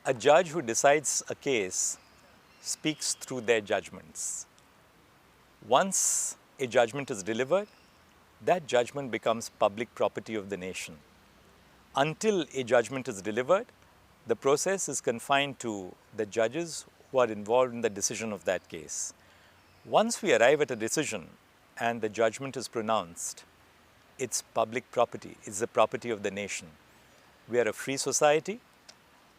A judge who decides a case speaks through their judgments. Once a judgment is delivered, that judgment becomes public property of the nation. Until a judgment is delivered, the process is confined to the judges who are involved in the decision of that case. Once we arrive at a decision and the judgment is pronounced, it's public property, it's the property of the nation. We are a free society.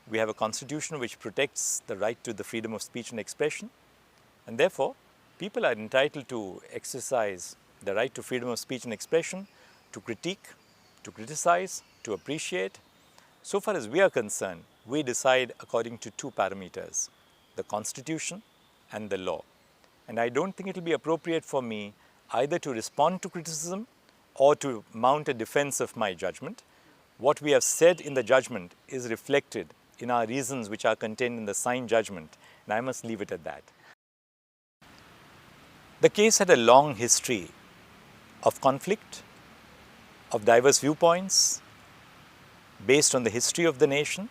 We have a constitution which protects the right to the freedom of speech and expression, and therefore people are entitled to exercise the right to freedom of speech and expression, to critique, to criticize, to appreciate. So far as we are concerned, we decide according to two parameters, the constitution and the law. And I don't think it will be appropriate for me either to respond to criticism or to mount a defense of my judgment. What we have said in the judgment is reflected in our reasons which are contained in the signed judgment, and I must leave it at that. The case had a long history of conflict, of diverse viewpoints, based on the history of the nation.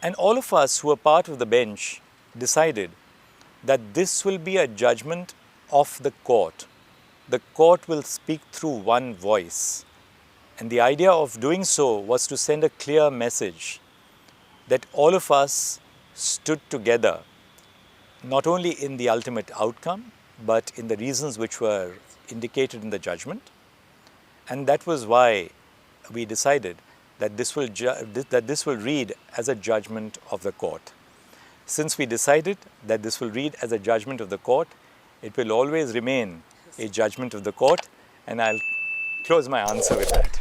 And all of us who were part of the bench decided that this will be a judgment of the court. The court will speak through one voice. And the idea of doing so was to send a clear message that all of us stood together, not only in the ultimate outcome, but in the reasons which were indicated in the judgment. And that was why we decided that this will read as a judgment of the court. Since we decided that this will read as a judgment of the court, it will always remain a judgment of the court, and I'll close my answer with that.